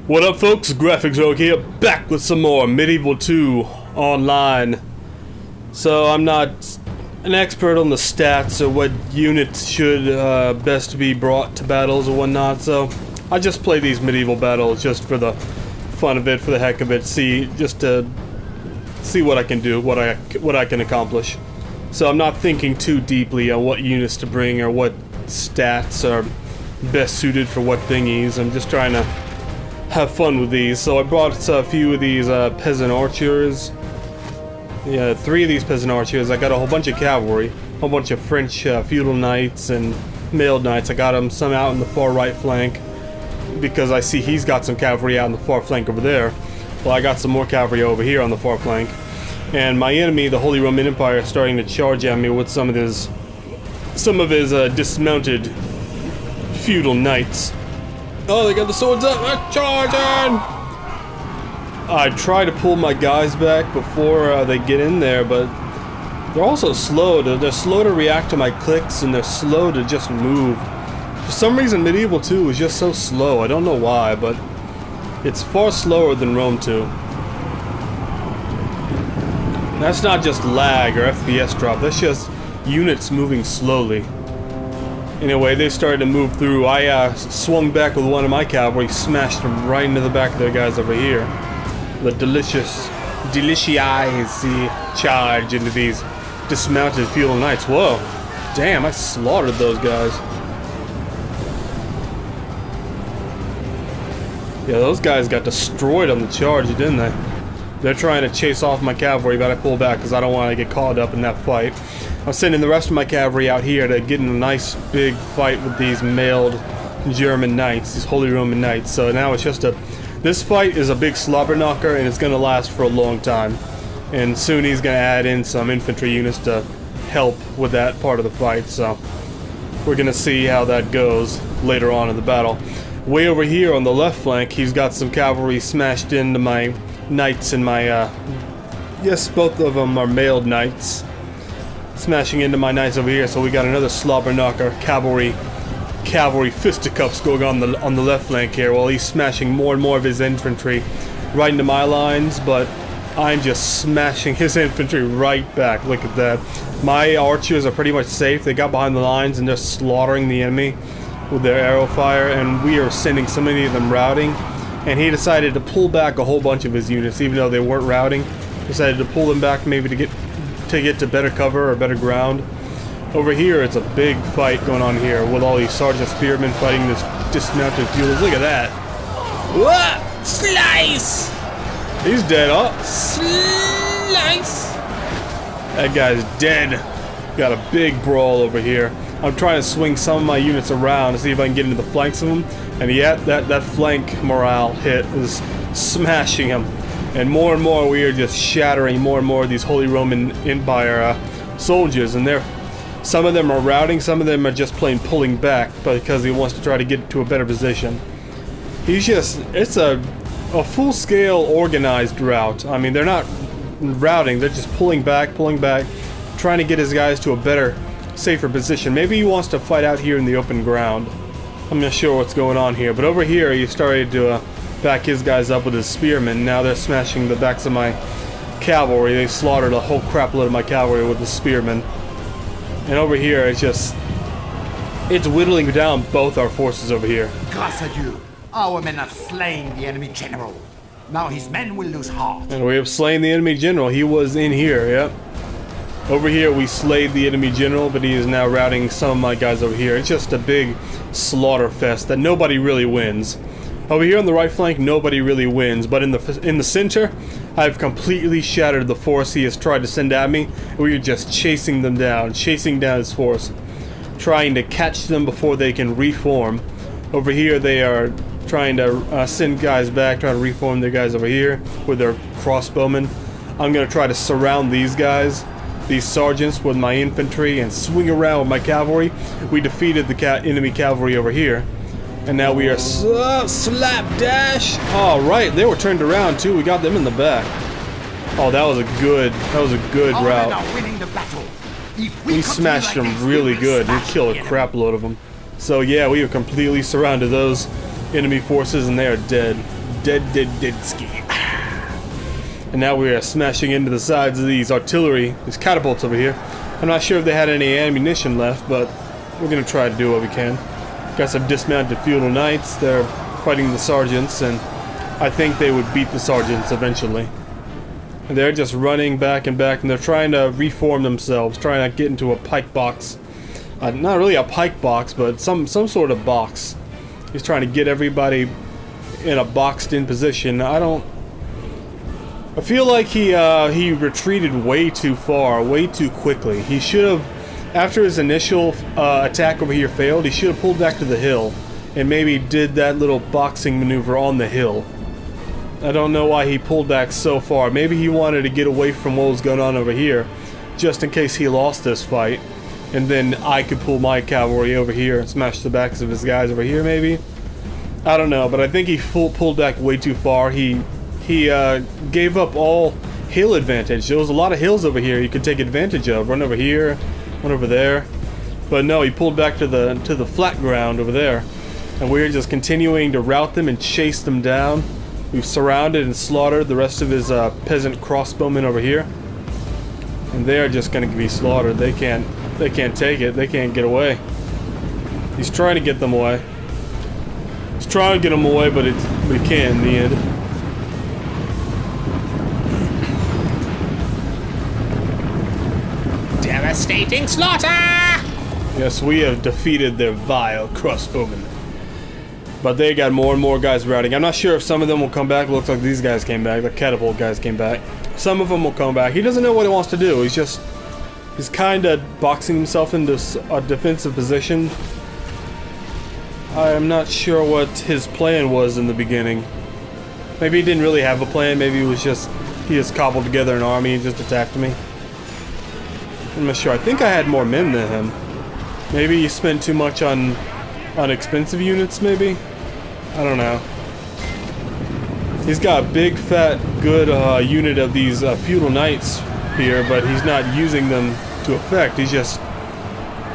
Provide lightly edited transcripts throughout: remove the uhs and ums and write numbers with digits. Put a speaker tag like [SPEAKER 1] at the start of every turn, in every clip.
[SPEAKER 1] What up, folks? Graphics Rogue here, back with some more Medieval 2 online. So I'm not an expert on the stats or what units should best be brought to battles or whatnot, so I just play these medieval battles just for the fun of it, for the heck of it, just to see what I can do, what I can accomplish. So I'm not thinking too deeply on what units to bring or what stats are best suited for what thingies. I'm just trying to have fun with these. So I brought a few of these peasant archers. Yeah, 3 of these peasant archers. I got a whole bunch of cavalry, a whole bunch of French feudal knights and mailed knights. I got them some out in the far right flank because I see he's got some cavalry out in the far flank over there. Well, I got some more cavalry over here on the far flank. And my enemy, the Holy Roman Empire, is starting to charge at me with some of his dismounted feudal knights. Oh, they got the swords up! They're charging! I try to pull my guys back before they get in there, but they're also slow. They're slow to react to my clicks, and they're slow to just move. For some reason, Medieval 2 is just so slow. I don't know why, but it's far slower than Rome 2. That's not just lag or FPS drop. That's just units moving slowly. Anyway, they started to move through. I swung back with one of my cavalry, smashed them right into the back of their guys over here. The delicious charge into these dismounted feudal knights. Whoa, damn, I slaughtered those guys. Yeah, those guys got destroyed on the charge, didn't they? They're trying to chase off my cavalry, but I pull back because I don't want to get caught up in that fight. I'm sending the rest of my cavalry out here to get in a nice big fight with these mailed German knights, these Holy Roman knights. So now it's just this fight is a big slobber knocker, and it's going to last for a long time. And soon he's going to add in some infantry units to help with that part of the fight. So we're going to see how that goes later on in the battle. Way over here on the left flank, he's got some cavalry smashed into my knights and my, yes, both of them are mailed knights. Smashing into my knights over here, so we got another slobber knocker cavalry fisticuffs going on the left flank here, while he's smashing more and more of his infantry right into my lines, but I'm just smashing his infantry right back. Look at that. My archers are pretty much safe. They got behind the lines and they're slaughtering the enemy with their arrow fire, and we are sending so many of them routing, and he decided to pull back a whole bunch of his units, even though they weren't routing. Decided to pull them back maybe to get to better cover or better ground. Over here, it's a big fight going on here with all these sergeant spearmen fighting this dismounted feudals. Look at that! What? Slice! He's dead. Oh, slice! That guy's dead. Got a big brawl over here. I'm trying to swing some of my units around to see if I can get into the flanks of them, and yet that flank morale hit is smashing him. And more we are just shattering more and more of these Holy Roman Empire soldiers, and some of them are routing, some of them are just plain pulling back because he wants to try to get to a better position. It's a full-scale organized rout. I mean, they're not routing, they're just pulling back, trying to get his guys to a better, safer position. Maybe he wants to fight out here in the open ground. I'm not sure what's going on here, but over here he started to back his guys up with his spearmen. Now they're smashing the backs of my cavalry. They slaughtered a whole crap load of my cavalry with the spearmen. And over here, it's whittling down both our forces over here.
[SPEAKER 2] Grâce à Dieu, our men have slain the enemy general. Now his men will lose heart.
[SPEAKER 1] And we have slain the enemy general. He was in here, yep. Over here, we slayed the enemy general, but he is now routing some of my guys over here. It's just a big slaughter fest that nobody really wins. Over here on the right flank, nobody really wins, but in the center, I've completely shattered the force he has tried to send at me. We are just chasing them down, chasing down his force, trying to catch them before they can reform. Over here, they are trying to send guys back, trying to reform their guys over here with their crossbowmen. I'm going to try to surround these guys, these sergeants, with my infantry and swing around with my cavalry. We defeated the enemy cavalry over here. And now we are slapdash. All right, they were turned around too. We got them in the back. Oh, that was a good rout. We smashed them really good. We killed a crap load of them. So yeah, we have completely surrounded those enemy forces, and they are dead. dead-ski. And now we are smashing into the sides of these artillery, these catapults over here. I'm not sure if they had any ammunition left, but we're gonna try to do what we can. Got some dismounted feudal knights. They're fighting the sergeants, and I think they would beat the sergeants eventually. And they're just running back and back, and they're trying to reform themselves, trying to get into a pike box. Not really a pike box, but some sort of box. He's trying to get everybody in a boxed-in position. I feel like he retreated way too far, way too quickly. He should have, after his initial attack over here failed, he should have pulled back to the hill and maybe did that little boxing maneuver on the hill. I don't know why he pulled back so far. Maybe he wanted to get away from what was going on over here, just in case he lost this fight, and then I could pull my cavalry over here and smash the backs of his guys over here, maybe? I don't know, but I think he pulled back way too far. He gave up all hill advantage. There was a lot of hills over here you could take advantage of. Run over here, one over there. But no, he pulled back to the flat ground over there. And we're just continuing to rout them and chase them down. We've surrounded and slaughtered the rest of his peasant crossbowmen over here. And they're just gonna be slaughtered. They can't take it. They can't get away. He's trying to get them away. He's trying to get them away, but he can't in the end.
[SPEAKER 3] Devastating slaughter!
[SPEAKER 1] Yes, we have defeated their vile crossbowmen. But they got more and more guys routing. I'm not sure if some of them will come back. It looks like these guys came back. The catapult guys came back. Some of them will come back. He doesn't know what he wants to do. He's kind of boxing himself into a defensive position. I'm not sure what his plan was in the beginning. Maybe he didn't really have a plan. Maybe he just cobbled together an army and just attacked me. I'm not sure. I think I had more men than him. Maybe he spent too much on expensive units, maybe? I don't know. He's got a big, fat, good unit of these feudal knights here, but he's not using them to effect. He's just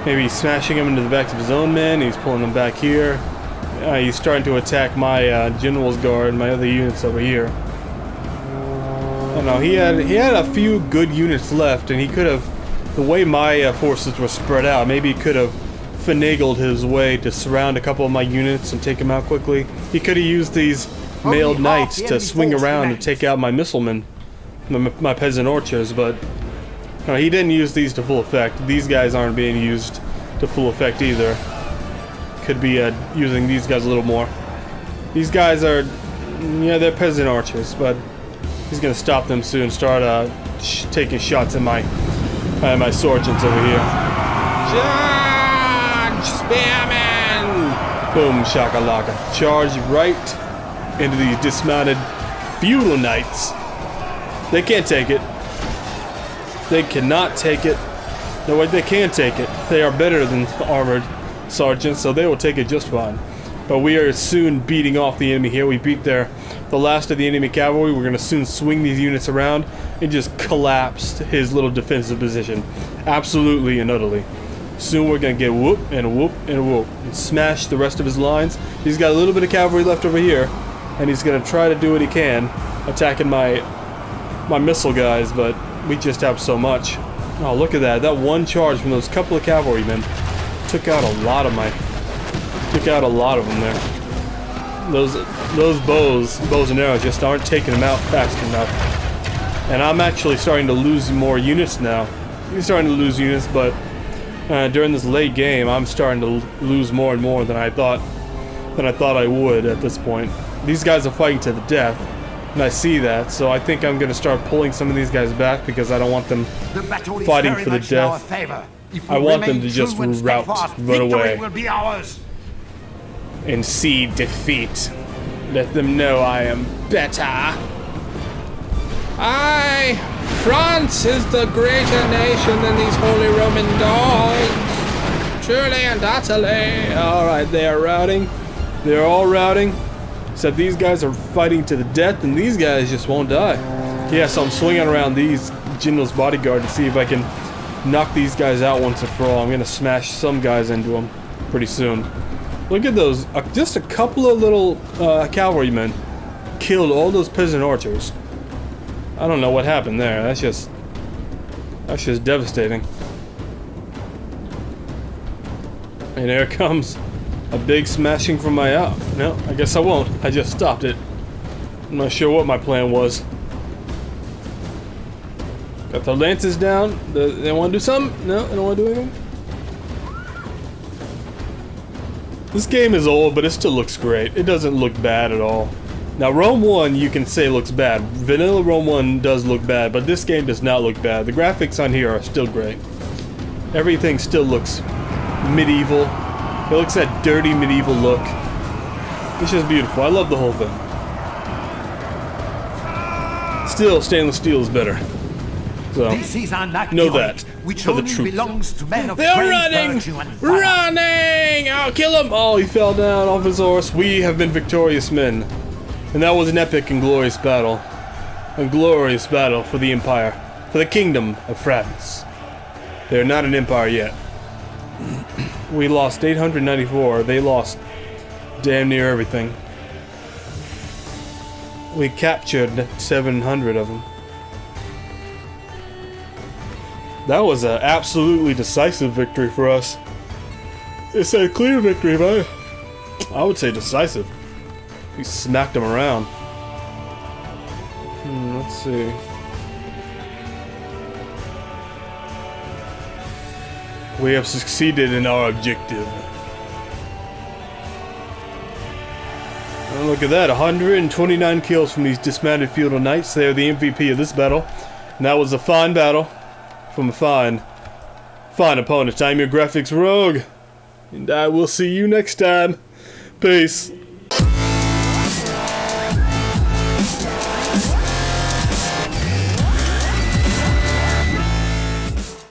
[SPEAKER 1] maybe smashing them into the backs of his own men. He's pulling them back here. He's starting to attack my general's guard, my other units over here. I don't know. He had a few good units left, and he could have, the way my forces were spread out, maybe he could have finagled his way to surround a couple of my units and take them out quickly. He could have used these mailed knights to swing around and take out my missilemen, my peasant archers, but no, he didn't use these to full effect. These guys aren't being used to full effect either. Could be using these guys a little more. These guys are, yeah, they're peasant archers, but he's gonna stop them soon. Start taking shots at my sergeants over here. Spearman! Boom, shakalaka. Charge right into these dismounted feudal knights. They can't take it. They cannot take it. No, wait, they can take it. They are better than armored sergeants, so they will take it just fine. But we are soon beating off the enemy here. We beat the last of the enemy cavalry. We're going to soon swing these units around and just collapse his little defensive position. Absolutely and utterly. Soon we're going to get whoop and whoop and whoop and smash the rest of his lines. He's got a little bit of cavalry left over here, and he's going to try to do what he can, attacking my missile guys, but we just have so much. Oh, look at that. That one charge from those couple of cavalrymen took out a lot of them there. Those bows and arrows just aren't taking them out fast enough. And I'm actually starting to lose more units now. He's starting to lose units, but during this late game, I'm starting to lose more and more than I thought I would at this point. These guys are fighting to the death, and I see that, so I think I'm going to start pulling some of these guys back because I don't want them fighting for the death. I want them to just rout, run away, and see defeat. Let them know I am better. France is the greater nation than these holy Roman dogs. Truly and utterly. Alright, they are routing. They're all routing. Except these guys are fighting to the death, and these guys just won't die. Yeah, so I'm swinging around these General's bodyguard to see if I can knock these guys out once and for all. I'm going to smash some guys into them pretty soon. Look at those. Just a couple of little cavalrymen. killed all those peasant archers. I don't know what happened there. That's just devastating. And there comes a big smashing from my out. No, I guess I won't. I just stopped it. I'm not sure what my plan was. Got the lances down. They want to do something? No, they don't want to do anything. This game is old, but it still looks great. It doesn't look bad at all. Now, Rome 1, you can say looks bad. Vanilla Rome 1 does look bad, but this game does not look bad. The graphics on here are still great. Everything still looks medieval. It looks that dirty medieval look. It's just beautiful. I love the whole thing. Still, stainless steel is better. So,
[SPEAKER 2] This is an act
[SPEAKER 1] know that
[SPEAKER 2] which
[SPEAKER 1] for the
[SPEAKER 2] only
[SPEAKER 1] truth.
[SPEAKER 2] belongs to men of
[SPEAKER 1] They're
[SPEAKER 2] great
[SPEAKER 1] running!
[SPEAKER 2] virtue and valor.
[SPEAKER 1] Running! I'll kill him! Oh, he fell down off his horse. We have been victorious men. And that was an epic and glorious battle. A glorious battle for the Empire. For the Kingdom of France. They're not an empire yet. We lost 894. They lost damn near everything. We captured 700 of them. That was an absolutely decisive victory for us. It's a clear victory, but I would say decisive. We smacked them around. Let's see. We have succeeded in our objective. And look at that, 129 kills from these dismounted feudal knights. They are the MVP of this battle. And that was a fine battle. From a fine opponent. I'm your graphics rogue, and I will see you next time. Peace.